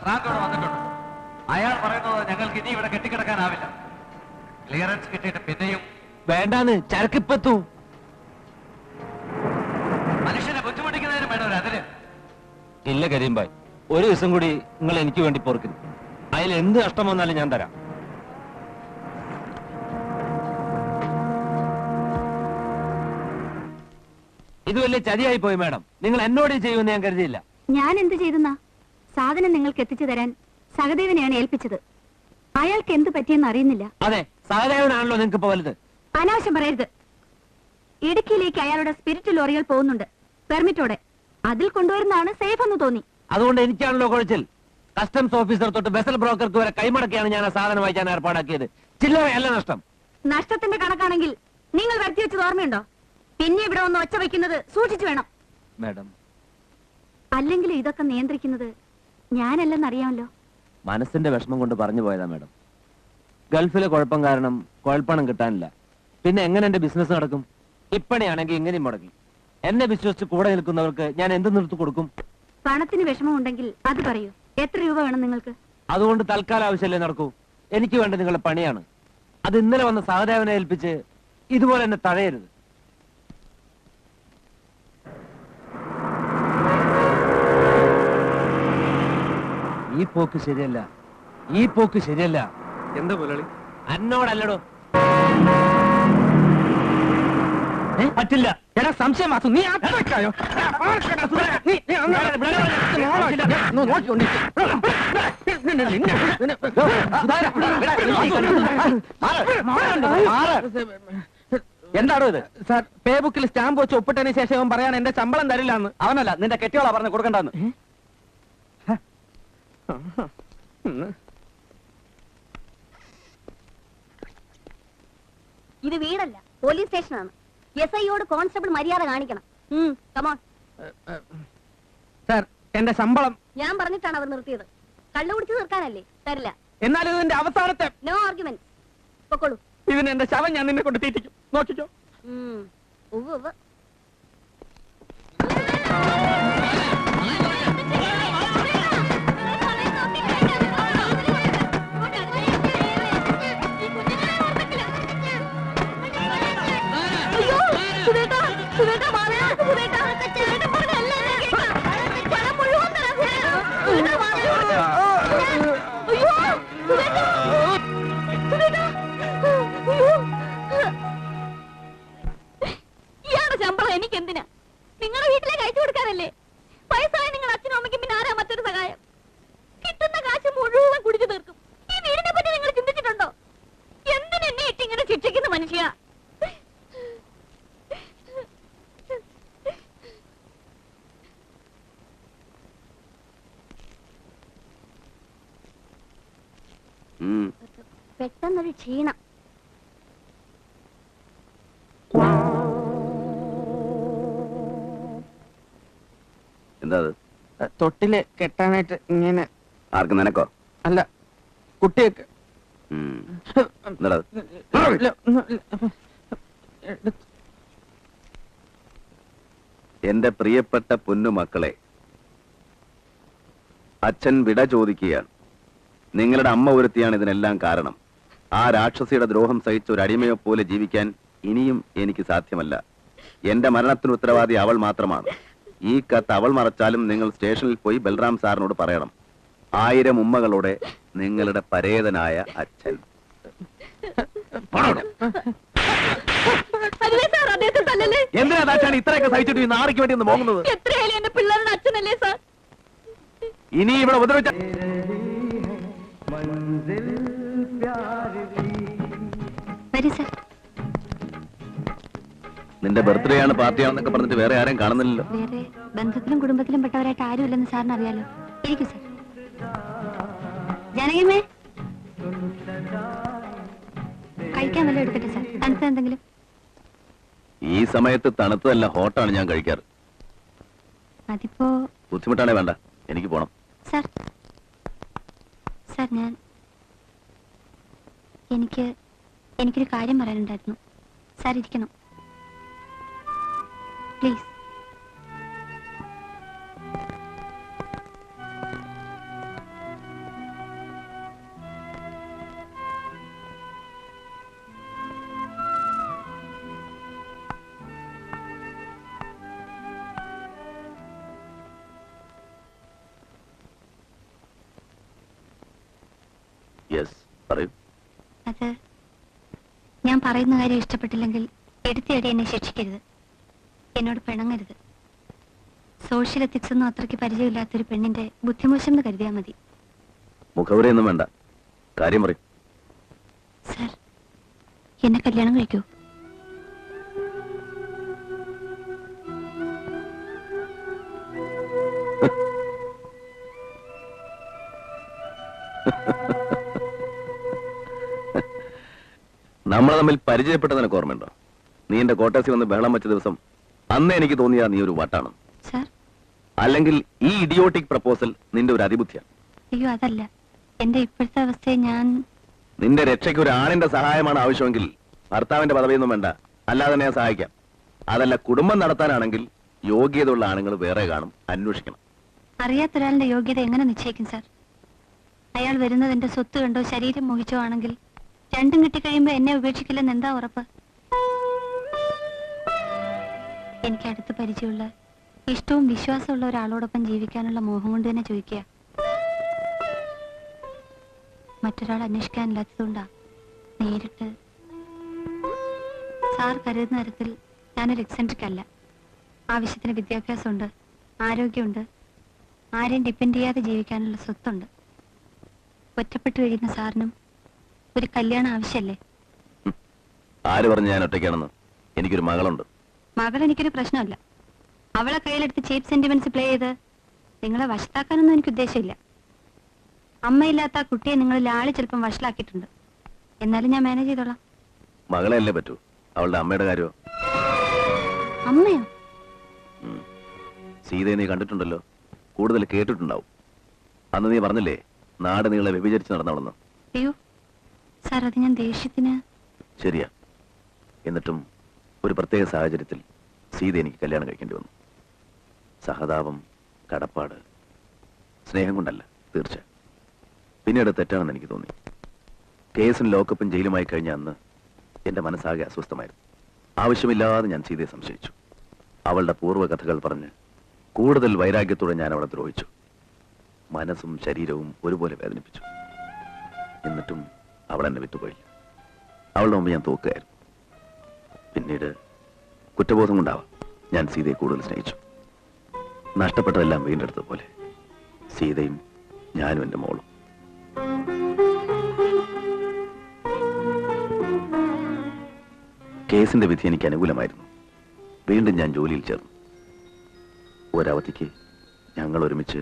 Frank ഇവിടെ വന്നിട്ടുണ്ട്. അയാൾ പറയുന്നത് ഞങ്ങൾക്ക് ഇനി ഇവിടെ കെട്ടിക്കിടക്കാനാവില്ല. ക്ലിയറൻസ് കിട്ടിയിട്ട് പിന്നെയും വേണ്ടാന്ന് ചരക്കിപ്പത്തു. മനുഷ്യനെ ബുദ്ധിമുട്ടിക്കുന്നതിന് വേണം ഒരു അതിര്. ഇല്ല കരീംഭായ്, ഒരു ദിവസം കൂടി നിങ്ങൾ എനിക്ക് വേണ്ടി പൊറുക്കുന്നു. അതിൽ എന്ത് നഷ്ടം വന്നാലും ഞാൻ തരാം. ഇത് വലിയ ചതിയായി പോയി മാഡം. നിങ്ങൾ എന്നോട് ചെയ്യുമെന്ന് ഞാൻ കരുതിയില്ല. ഞാൻ എന്ത് ചെയ്തെന്നാ? സാധനം നിങ്ങൾക്ക് എത്തിച്ചു തരാൻ സഹദേവനെയാണ് ഏൽപ്പിച്ചത്. അയാൾക്ക് എന്ത് പറ്റിയെന്ന് അറിയുന്നില്ല. അതെ, സഹദേവനാണല്ലോ നിങ്ങൾക്ക് ഇപ്പൊ വലുത്. അനാവശ്യം പറയരുത്. ഇടുക്കിയിലേക്ക് അയാളുടെ സ്പിരിറ്റ് ലോറികൾ പോകുന്നുണ്ട്, പെർമിറ്റോടെ. അതിൽ കൊണ്ടുവരുന്നതാണ് സേഫ് എന്ന് തോന്നി. അതുകൊണ്ട് എനിക്കാണല്ലോ കുഴച്ചിൽ. കസ്റ്റംസ് ഓഫീസർ തൊട്ട് വെസൽ ബ്രോക്കർക്ക് വരെ കൈമടക്കിയാണ് ഞാൻ ആ സാധനം വായിക്കാൻ ഏർപ്പാടാക്കിയത്. ചില്ലറയല്ല നഷ്ടം. നഷ്ടത്തിന്റെ കണക്കാണെങ്കിൽ നിങ്ങൾ വരുത്തി വെച്ചത് ഓർമ്മയുണ്ടോ? പിന്നെ ഇവിടെ ഒന്ന് ഒച്ച വയ്ക്കുന്നത് സൂക്ഷിച്ചു വേണം മാഡം. അല്ലെങ്കിൽ ഇതൊക്കെ നിയന്ത്രിക്കുന്നത് ഞാനല്ലെന്നറിയാമല്ലോ. മനസ്സിന്റെ വിഷമം കൊണ്ട് പറഞ്ഞു പോയതാ മാഡം. ഗൾഫിലെ കുഴപ്പം കാരണം കുഴപ്പണം കിട്ടാനില്ല. പിന്നെ എങ്ങനെ എന്റെ ബിസിനസ് നടക്കും? ഇപ്പണിയാണെങ്കിൽ ഇങ്ങനെയും മുടങ്ങി. എന്നെ വിശ്വസിച്ച് കൂടെ നിൽക്കുന്നവർക്ക് ഞാൻ എന്ത് നിർത്തു കൊടുക്കും? പണത്തിന് വിഷമം ഉണ്ടെങ്കിൽ അത് പറയൂ. എത്ര രൂപ വേണം നിങ്ങൾക്ക്? അതുകൊണ്ട് തൽക്കാല ആവശ്യമല്ലേ നടക്കൂ. എനിക്ക് വേണ്ട നിങ്ങളുടെ പണിയാണ്. അത് ഇന്നലെ വന്ന സഹദേവനെ ഏൽപ്പിച്ച് ഇതുപോലെ എന്നെ തഴയരുത്. ഈ പോക്ക് ശരിയല്ല, ഈ പോക്ക് ശരിയല്ല. എന്താ മുതലാളി? എന്നോടല്ലടോ. പറ്റില്ല. എടാ സംശയം വാസു, നീ അത്രക്കായോ? എന്താണോ ഇത്? സാർ, പേ ബുക്കിൽ സ്റ്റാമ്പ് വെച്ച് ഒപ്പിട്ടതിന് ശേഷം അവൻ പറയാൻ എന്റെ ശമ്പളം തരില്ലാന്ന്. അവനല്ല, നിന്റെ കെട്ടിയോളാ പറഞ്ഞ് കൊടുക്കണ്ടെന്ന്. ഇത് വീടല്ല, പോലീസ് സ്റ്റേഷനാണ്. SIയോട് കോൺസ്റ്റബിൾ മര്യാദ കാണിക്കണം. കമോൺ. സാർ, എന്റെ ശമ്പളം ഞാൻ പറഞ്ഞിട്ടാണ് അവർ നിർത്തിയത്. കള്ളു കുടിച്ച് തീർക്കാനല്ലേ? തരില്ല. എന്നാലും ഇതിന്റെ അവസാനത്തെ നോ ആർഗ്യുമെന്റ്. പൊക്കോളൂ. ഇതിന് എന്റെ ശവം ഞാൻ നിന്നെ കൊണ്ട് തീറ്റിക്കും. നോക്കിക്കോ. ഉവ്വ് ഉവ്വ്. ഇയാളുടെ ശമ്പളം എനിക്ക് എന്തിനാ? നിങ്ങളുടെ വീട്ടിലേക്ക് അയച്ചു കൊടുക്കാനല്ലേ? വയസ്സായ നിങ്ങൾ അച്ഛനും അമ്മയ്ക്കും പിന്നെ ആരാ മറ്റൊരു സഹായം? കിട്ടുന്ന കാശ് മുഴുവൻ കുടിച്ചു തീർക്കും. ഈ വീടിനെ പറ്റി നിങ്ങൾ ചിന്തിച്ചിട്ടുണ്ടോ? എന്തിനെന്നെ ഇട്ടിങ്ങനെ ശിക്ഷിക്കുന്ന മനുഷ്യ? പെട്ടെന്നൊരു ക്ഷീണം. എന്താ തൊട്ടില് കെട്ടാനായിട്ട് ഇങ്ങനെ. ആർക്ക്? നിനക്കോ? അല്ല, കുട്ടിയൊക്കെ. എന്റെ പ്രിയപ്പെട്ട പൊന്നുമക്കളെ, അച്ഛൻ വിട ചോദിക്കുകയാണ്. നിങ്ങളുടെ അമ്മ ഒരുത്തിയാണ് ഇതിനെല്ലാം കാരണം. ആ രാക്ഷസിയുടെ ദ്രോഹം സഹിച്ച ഒരു അടിമയെ പോലെ ജീവിക്കാൻ ഇനിയും എനിക്ക് സാധ്യമല്ല. എന്റെ മരണത്തിന് ഉത്തരവാദി അവൾ മാത്രമാണ്. ഈ കത്ത് അവൾ മറച്ചാലും നിങ്ങൾ സ്റ്റേഷനിൽ പോയി ബൽറാം സാറിനോട് പറയണം. 1000 ഉമ്മകളോടെ നിങ്ങളുടെ പരേതനായ അച്ഛൻ. എന്തിനാ താച്ചാണ് ഇത്രയൊക്കെ സഹിച്ചിട്ട് ഈ നാറിക്ക് വേണ്ടി ഒന്ന് പോകുന്നത്? എത്രയായാലും എന്റെ പിള്ളേരുടെ അച്ഛനല്ലേ സാർ? ഇനി ഇവിടെ ഉപദ്രവിച്ച നിന്റെ ബർത്ത്ഡേ ആണ്, പാർട്ടിയാണെന്നൊക്കെ പറഞ്ഞിട്ട് വേറെ ആരെയും കാണുന്നില്ലല്ലോ. വേറെ ബന്ധത്തിലും കുടുംബത്തിലും പെട്ടവരായിട്ട് ആരുമില്ലെന്ന് സാറിന് അറിയാലോ. ഇരിക്കൂ സാർ. ജാനകിയമ്മേ, കഴിക്കാൻ വല്ലതും എടുക്കട്ടെ സാർ? തണുത്ത എന്തെങ്കിലും? ഈ സമയത്ത് തണുത്തതല്ല, ഹോട്ടാണ് ഞാൻ കഴിക്കാറ്. അതിപ്പോ ബുദ്ധിമുട്ടാണേ വേണ്ട, എനിക്ക് പോണം. സാർ, സാർ എനിക്കൊരു കാര്യം പറയാനുണ്ടായിരുന്നു. സാർ ഇരിക്കണം പ്ലീസ്. യെസ്, പറയൂ. അത് ഞാൻ പറയുന്ന കാര്യം ഇഷ്ടപ്പെട്ടില്ലെങ്കിൽ എടുത്തിടെ എന്നെ ശിക്ഷിക്കരുത്, എന്നോട് പിണങ്ങരുത്. സോഷ്യൽ എത്തിക്സ് ഒന്നും അത്രയ്ക്ക് പരിചയമില്ലാത്തൊരു പെണ്ണിന്റെ ബുദ്ധിമോശം എന്ന് കരുതിയാൽ മതി. മുഖവരെയൊന്നും വേണ്ട, കാര്യം പറയും. സർ, എന്നെ കല്യാണം കഴിക്കൂ. നമ്മൾ തമ്മിൽ പരിചയപ്പെട്ട നിനക്ക് ഓർമ്മയുണ്ടോ? നീ എന്റെ കോട്ടേഴ്സിൽ വന്ന് ബഹളം വെച്ച ദിവസം അന്ന് എനിക്ക് തോന്നിയ നീ ഒരു വട്ടാണ്. സർ, അല്ലെങ്കിൽ ഈ ഇഡിയോട്ടിക് പ്രപ്പോസൽ നിന്റെ ഒരു അതിബുദ്ധിയാണ്? അയ്യോ അതല്ല, എന്റെ ഇപ്പോഴത്തെ അവസ്ഥയെ ഞാൻ... നിന്റെ രക്ഷയ്ക്ക് ഒരു ആണിന്റെ സഹായമാണ് ആവശ്യമെങ്കിൽ ഭർത്താവിന്റെ പദവിയൊന്നും വേണ്ട, അല്ലാതെ തന്നെ ഞാൻ സഹായിക്കാം. അതല്ല, കുടുംബം നടത്താനാണെങ്കിൽ യോഗ്യതയുള്ള ആണുങ്ങൾ വേറെ കാണും, അന്വേഷിക്കണം. അറിയാത്തൊരാളിന്റെ യോഗ്യത എങ്ങനെ നിശ്ചയിക്കും സർ? അയാൾ വരുന്നത് എന്റെ സ്വത്ത് കണ്ടോ ശരീരം മോഹിച്ചോ ആണെങ്കിൽ രണ്ടും കിട്ടിക്കഴിയുമ്പോ എന്നെ ഉപേക്ഷിക്കില്ലെന്ന് എന്താ ഉറപ്പ്? എനിക്ക് അടുത്ത് പരിചയമുള്ള ഇഷ്ടവും വിശ്വാസമുള്ള ഒരാളോടൊപ്പം ജീവിക്കാനുള്ള മോഹം കൊണ്ട് തന്നെ ചോദിക്കുക. മറ്റൊരാൾ അന്വേഷിക്കാനില്ലാത്തതുകൊണ്ടാ നേരിട്ട്. സാർ കരുതുന്ന തരത്തിൽ ഞാനൊരു എക്സെൻട്രിക് അല്ല. ആവശ്യത്തിന് വിദ്യാഭ്യാസമുണ്ട്, ആരോഗ്യമുണ്ട്, ആരെയും ഡിപ്പെൻഡ് ചെയ്യാതെ ജീവിക്കാനുള്ള സ്വത്തുണ്ട്. ഒറ്റപ്പെട്ടു കഴിയുന്ന സാറിനും ഒരു കല്യാണം ആവശ്യമല്ലേ? ആര് പറഞ്ഞു ഞാൻ ഒറ്റയ്ക്കാണെന്ന്? എനിക്കൊരു മകളുണ്ട്. മകൾ എനിക്കൊരു പ്രശ്നമല്ല. അവളെ കയ്യിലെടുത്ത് ചീപ്പ് സെന്റിമെന്റ്സ് പ്ലേ ചെയ്ത് നിങ്ങളെ വശത്താക്കാനൊന്നും എനിക്ക് ഉദ്ദേശമില്ല. അമ്മയില്ലാത്ത ആ കുട്ടിയെ നിങ്ങൾ ലാളി ചിലപ്പം വഷളാക്കിയിട്ടുണ്ട്. എന്നാലും ഞാൻ മാനേജ് ചെയ്തോളാം. മകളെ അല്ലേ പറ്റൂ, അവളുടെ അമ്മയുടെ കാര്യമോ? അമ്മയോ? സീതയെ നീ കണ്ടിട്ടുണ്ടല്ലോ, കൂടുതൽ കേട്ടിട്ടുണ്ടാവും. അന്ന് നീ പറഞ്ഞില്ലേ നാട് നീളെ വ്യഭിചരിച്ച് നടന്നവളെന്ന്. അയ്യോ സാർ, അത് ഞാൻ ദേഷ്യത്തിന്... ശരിയാ. എന്നിട്ടും ഒരു പ്രത്യേക സാഹചര്യത്തിൽ സീത എനിക്ക് കല്യാണം കഴിക്കേണ്ടി വന്നു. സഹതാപം, കടപ്പാട്, സ്നേഹം കൊണ്ടല്ല, തീർച്ച. പിന്നീട് തെറ്റാണെന്ന് എനിക്ക് തോന്നി. കേസും ലോക്കപ്പും ജയിലുമായി കഴിഞ്ഞ അന്ന് എന്റെ മനസ്സാകെ അസ്വസ്ഥമായിരുന്നു. ആവശ്യമില്ലാതെ ഞാൻ സീതയെ സംശയിച്ചു. അവളുടെ പൂർവ്വകഥകൾ പറഞ്ഞ് കൂടുതൽ വൈരാഗ്യത്തോടെ ഞാൻ അവളെ ദ്രോഹിച്ചു. മനസ്സും ശരീരവും ഒരുപോലെ വേദനിപ്പിച്ചു. എന്നിട്ടും അവൾ എന്നെ വിട്ടുപോയില്ല. അവളുടെ മുമ്പ് ഞാൻ തോക്കുകയായിരുന്നു. പിന്നീട് കുറ്റബോധം കൊണ്ടാവാം ഞാൻ സീതയെ കൂടുതൽ സ്നേഹിച്ചു. നഷ്ടപ്പെട്ടതെല്ലാം വീണ്ടെടുത്തതുപോലെ സീതയും ഞാനും എൻ്റെ മോളും. കേസിന്റെ വിധി എനിക്ക് അനുകൂലമായിരുന്നു. വീണ്ടും ഞാൻ ജോലിയിൽ ചേർന്നു. ഒരവധിക്ക് ഞങ്ങൾ ഒരുമിച്ച്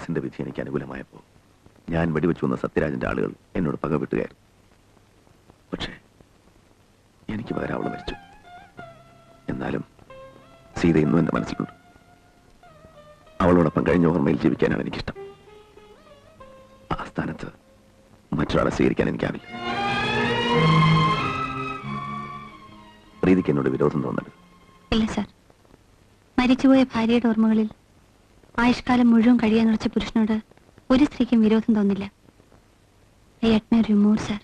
പോലീസിന്റെ വിധി എനിക്ക് അനുകൂലമായപ്പോൾ ഞാൻ വെടിവെച്ചു വന്ന സത്യരാജന്റെ ആളുകൾ എന്നോട് പകവിട്ടുകയായിരുന്നു. പക്ഷേ എനിക്ക് പകരം അവൾ മരിച്ചു. എന്നാലും സീത ഇന്നും എന്റെ മനസ്സിലുണ്ട്. അവളോടൊപ്പം കഴിഞ്ഞ ഓർമ്മയിൽ ജീവിക്കാനാണ് എനിക്കിഷ്ടം. ആ സ്ഥാനത്ത് മറ്റൊരാളെ സ്വീകരിക്കാൻ എനിക്കാവില്ല. പ്രീതിക്ക് എന്നോട് വിരോധം തോന്നരുത്. ഇല്ല സാർ, മരിച്ചുപോയ ഭാര്യയുടെ ഓർമ്മകളിൽ ആയുഷ്കാലം മുഴുവൻ കഴിയാൻ ഉറച്ച പുരുഷനോട് ഒരു സ്ത്രീക്കും വിരോധം തോന്നില്ല. I admire you more sir.